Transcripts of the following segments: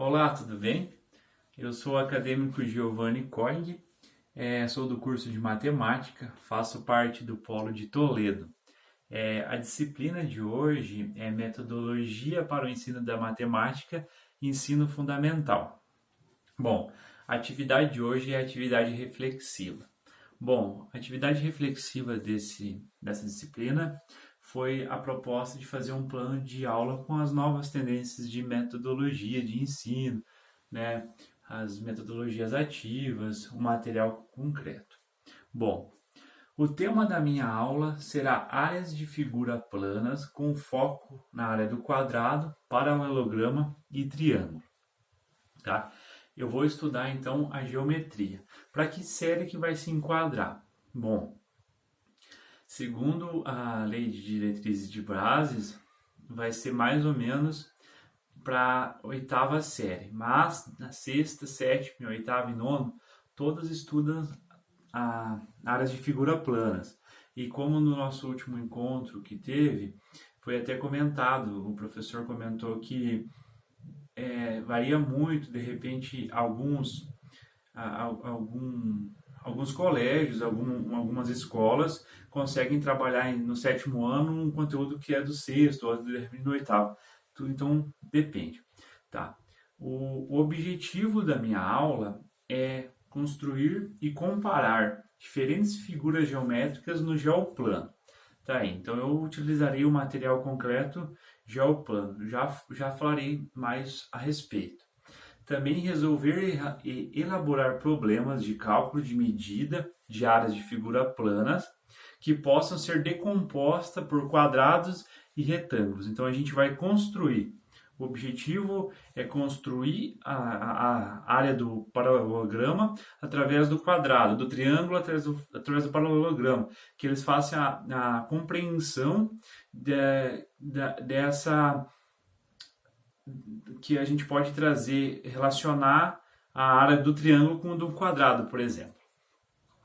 Olá, tudo bem? Eu sou o acadêmico Giovanni Koing, sou do curso de matemática, faço parte do Polo de Toledo. A disciplina de hoje é metodologia para o ensino da matemática e ensino fundamental. Bom, a atividade de hoje é a atividade reflexiva. Bom, a atividade reflexiva dessa disciplina foi a proposta de fazer um plano de aula com as novas tendências de metodologia de ensino, né? As metodologias ativas, o material concreto. Bom, o tema da minha aula será áreas de figura planas com foco na área do quadrado, paralelograma e triângulo, tá? Eu vou estudar então a geometria. Para que série que vai se enquadrar? Bom, segundo a lei de diretrizes de bases, vai ser mais ou menos para oitava série, mas na sexta, sétima, oitava e nono, todas estudam áreas de figura planas. E como no nosso último encontro que teve, foi até comentado, o professor comentou que varia muito, de repente, alguns colégios, algumas escolas conseguem trabalhar no sétimo ano um conteúdo que é do sexto ou no oitavo. Então, depende. Tá? O objetivo da minha aula é construir e comparar diferentes figuras geométricas no geoplano. Tá aí, então eu utilizarei o material concreto geoplano. Já falarei mais a respeito. Também resolver e elaborar problemas de cálculo de medida de áreas de figura planas que possam ser decompostas por quadrados e retângulos. Então a gente vai construir. O objetivo é construir a área do paralelograma através do quadrado, do triângulo através do paralelograma, que eles façam a compreensão dessa que a gente pode trazer, relacionar a área do triângulo com a do quadrado, por exemplo,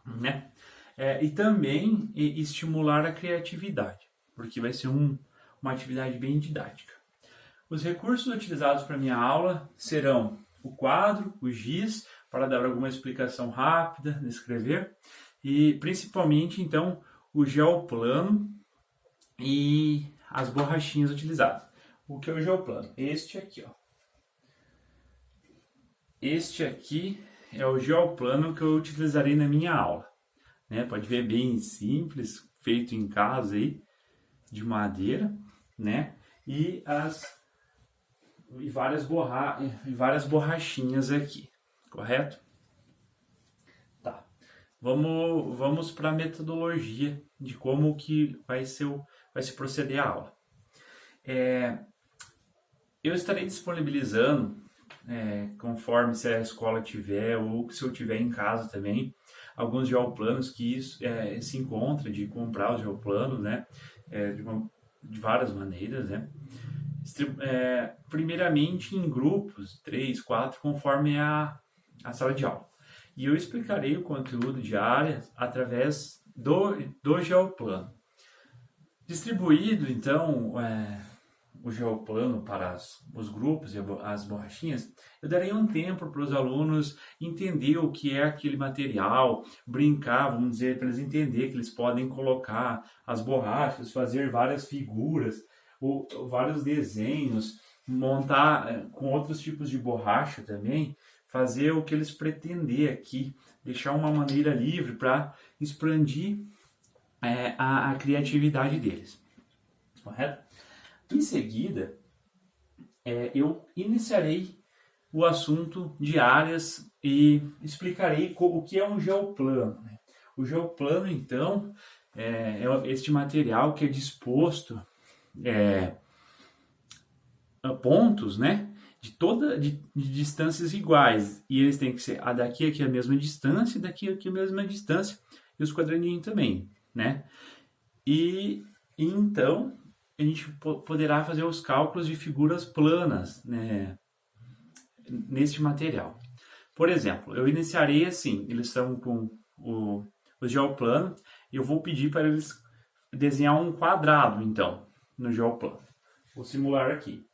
né? E também estimular a criatividade, porque vai ser uma atividade bem didática. Os recursos utilizados para minha aula serão o quadro, o giz, para dar alguma explicação rápida, descrever, e principalmente, então, o geoplano e as borrachinhas utilizadas. O que é o geoplano? Este aqui, ó. Este aqui é o geoplano que eu utilizarei na minha aula. Né? Pode ver, bem simples, feito em casa aí, de madeira, né? E várias borrachinhas aqui, correto? Tá. Vamos para a metodologia de como que vai se proceder a aula. Eu estarei disponibilizando, conforme se a escola tiver ou se eu tiver em casa também, alguns geoplanos que se encontra de comprar os geoplanos, né? De várias maneiras, né? Primeiramente em grupos, 3, 4, conforme a sala de aula. E eu explicarei o conteúdo de áreas através do geoplano. Distribuído, então, o geoplano para os grupos e as borrachinhas, eu darei um tempo para os alunos entender o que é aquele material, brincar, vamos dizer, para eles entenderem que eles podem colocar as borrachas, fazer várias figuras, ou vários desenhos, montar com outros tipos de borracha também, fazer o que eles pretender aqui, deixar uma maneira livre para expandir a criatividade deles. Correto? Em seguida, eu iniciarei o assunto de áreas e explicarei o que é um geoplano. Né? O geoplano, então, é este material que é disposto a pontos, né? De distâncias iguais. E eles têm que ser daqui aqui a mesma distância, daqui aqui a mesma distância. E os quadradinhos também, né? E então a gente poderá fazer os cálculos de figuras planas, né, neste material. Por exemplo, eu iniciarei assim, eles estão com o geoplano, e eu vou pedir para eles desenhar um quadrado, então, no geoplano. Vou simular aqui.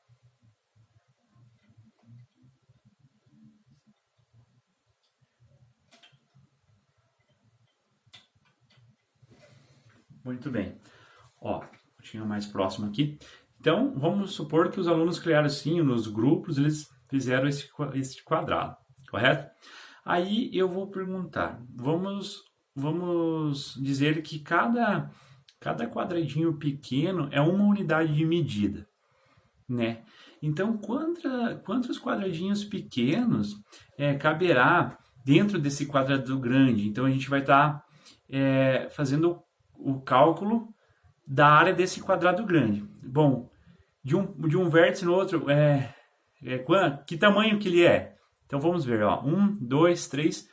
Muito bem. Ó, tinha mais próximo aqui. Então, vamos supor que os alunos criaram assim, nos grupos, eles fizeram esse quadrado, correto? Aí eu vou perguntar, vamos dizer que cada quadradinho pequeno é uma unidade de medida, né? Então, quantos quadradinhos pequenos caberá dentro desse quadrado grande? Então, a gente vai estar fazendo o cálculo da área desse quadrado grande. Bom, de um vértice no outro, que tamanho que ele é? Então, vamos ver, ó, 1, 2, 3,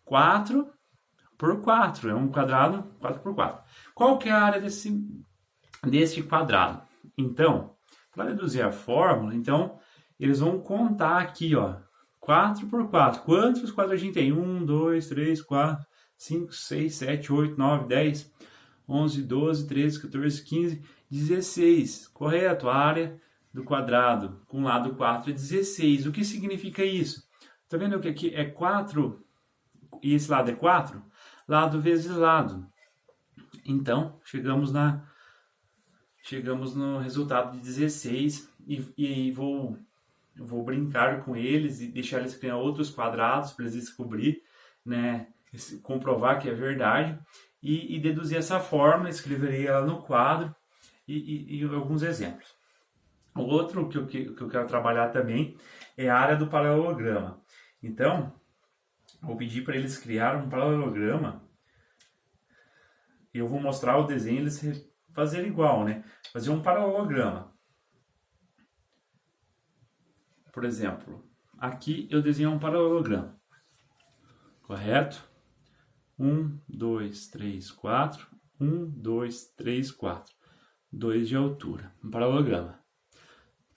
4 por 4, é um quadrado 4 por 4. Qual que é a área desse quadrado? Então, para deduzir a fórmula, então, eles vão contar aqui, ó, 4 por 4. Quantos quadradinhos tem? 1, 2, 3, 4, 5, 6, 7, 8, 9, 10, 11, 12, 13, 14, 15, 16. Correto, a área do quadrado com lado 4 é 16. O que significa isso? Tá vendo que aqui é 4 e esse lado é 4? Lado vezes lado. Então, chegamos no resultado de 16 e vou brincar com eles e deixar eles criar outros quadrados para eles descobrir, né, comprovar que é verdade e deduzir essa fórmula, escreverei ela no quadro e alguns exemplos. O outro que eu quero trabalhar também é a área do paralelograma. Então, vou pedir para eles criarem um paralelograma e eu vou mostrar o desenho eles fazerem igual, né? Fazer um paralelograma. Por exemplo, aqui eu desenho um paralelograma. Correto? 1, 2, 3, 4. 1, 2, 3, 4. 2 de altura. Um paralelograma.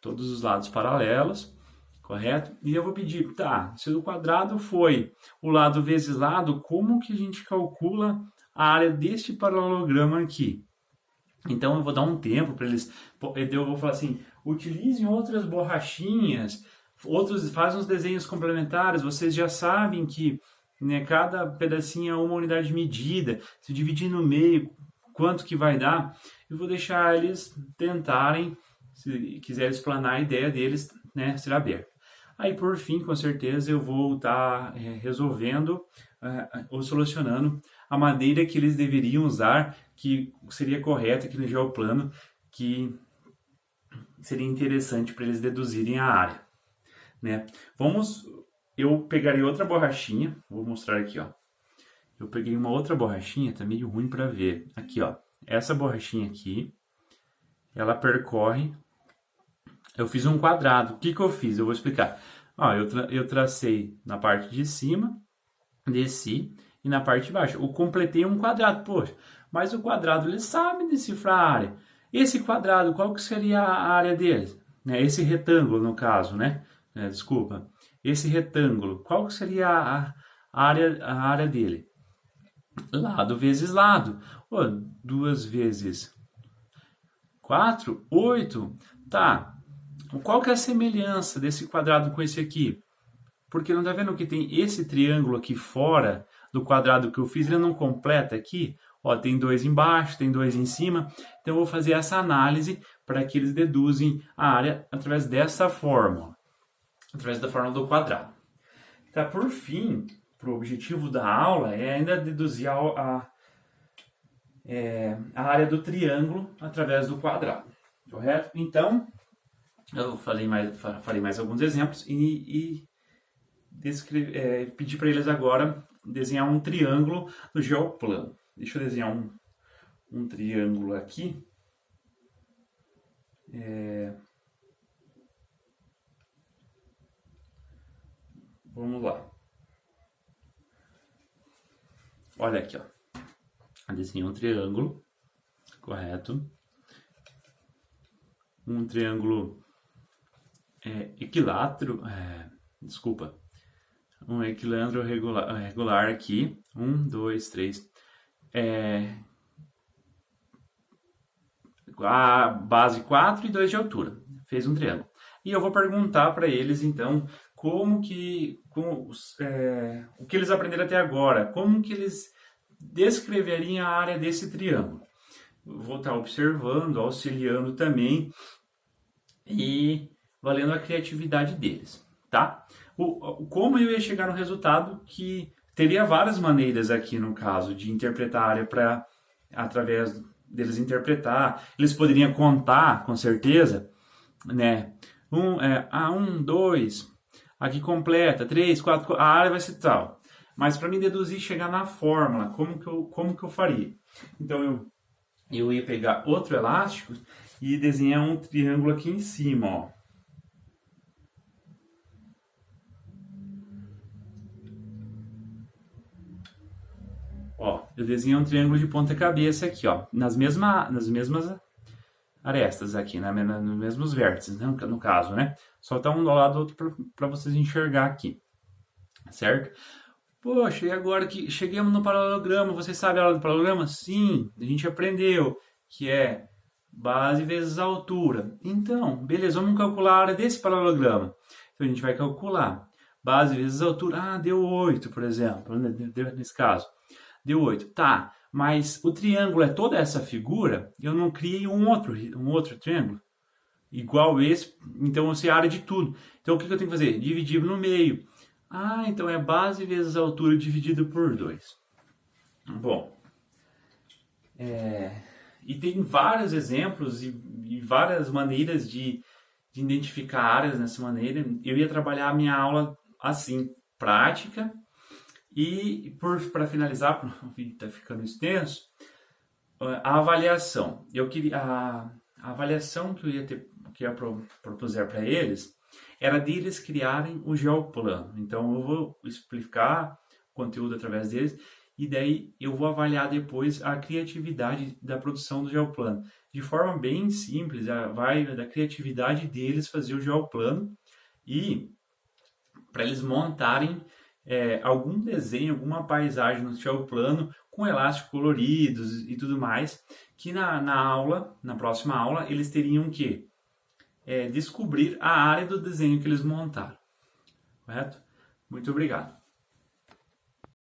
Todos os lados paralelos. Correto? E eu vou pedir, tá, se o quadrado foi o lado vezes lado, como que a gente calcula a área deste paralelograma aqui? Então eu vou dar um tempo para eles, eu vou falar assim, utilizem outras borrachinhas, fazem uns desenhos complementares, vocês já sabem que, né, cada pedacinho é uma unidade de medida, se dividir no meio, quanto que vai dar, eu vou deixar eles tentarem, se quiserem explanar a ideia deles, né, ser aberto. Aí, por fim, com certeza, eu vou estar resolvendo ou solucionando a maneira que eles deveriam usar, que seria correta aqui no geoplano, que seria interessante para eles deduzirem a área, né? Eu pegarei outra borrachinha, vou mostrar aqui, ó. Eu peguei uma outra borrachinha, tá meio ruim para ver. Aqui, ó, essa borrachinha aqui, ela percorre. Eu fiz um quadrado. O que eu fiz? Eu vou explicar. Ó, eu tracei na parte de cima, desci, e na parte de baixo. Eu completei um quadrado. Poxa, mas o quadrado, ele sabe decifrar a área. Esse quadrado, qual que seria a área dele? Esse retângulo, no caso, né? Desculpa. Esse retângulo, qual que seria a área dele? Lado vezes lado. 2 vezes 4, 8. Tá. Qual que é a semelhança desse quadrado com esse aqui? Porque não tá vendo que tem esse triângulo aqui fora do quadrado que eu fiz, ele não completa aqui? Ó, tem 2 embaixo, tem 2 em cima. Então eu vou fazer essa análise para que eles deduzem a área através dessa fórmula. Através da fórmula do quadrado. Tá, por fim, para o objetivo da aula é ainda deduzir a área do triângulo através do quadrado. Correto? Então, eu farei mais alguns exemplos e pedir para eles agora desenhar um triângulo no geoplano. Deixa eu desenhar um triângulo aqui. Vamos lá. Olha aqui, ó. Eu desenhei um triângulo, correto? Um triângulo equilátero, desculpa. Um equilátero regular aqui. 1, 2, 3. A base 4 e 2 de altura. Fez um triângulo. E eu vou perguntar para eles, então, o que eles aprenderam até agora, como que eles descreveriam a área desse triângulo. vou estar observando, auxiliando também e valendo a criatividade deles, tá? Como eu ia chegar no resultado, que teria várias maneiras aqui no caso de interpretar a área para através deles interpretar, eles poderiam contar com certeza, né? Um, dois, aqui completa, 3, 4, a área vai ser tal. Mas para mim deduzir, chegar na fórmula, como que eu faria? Então eu ia pegar outro elástico e desenhar um triângulo aqui em cima, ó. Ó, eu desenhei um triângulo de ponta cabeça aqui, ó, nas mesmas arestas aqui, nos mesmos vértices, né, no caso, né? Só tá um do lado do outro para vocês enxergar aqui, certo? Poxa, e agora que chegamos no paralelogramo, vocês sabem a aula do paralelogramo? Sim, a gente aprendeu que é base vezes altura. Então, beleza, vamos calcular a área desse paralelogramo. Então a gente vai calcular base vezes altura. Ah, deu 8, por exemplo, nesse caso. Deu 8. Tá, mas o triângulo é toda essa figura, eu não criei um outro triângulo igual esse, então eu sei a área de tudo. Então o que eu tenho que fazer? Dividir no meio. Ah, então é base vezes altura dividido por 2. Bom, e tem vários exemplos e várias maneiras de identificar áreas nessa maneira. Eu ia trabalhar a minha aula assim, prática. E para finalizar, o vídeo está ficando extenso, a avaliação. Eu queria a avaliação que eu ia propuser para eles era deles criarem o geoplano. Então eu vou explicar o conteúdo através deles e daí eu vou avaliar depois a criatividade da produção do geoplano. De forma bem simples, vai da criatividade deles fazer o geoplano e para eles montarem algum desenho, alguma paisagem no geoplano com elásticos coloridos e tudo mais, que na próxima aula, eles teriam que descobrir a área do desenho que eles montaram. Correto? Muito obrigado.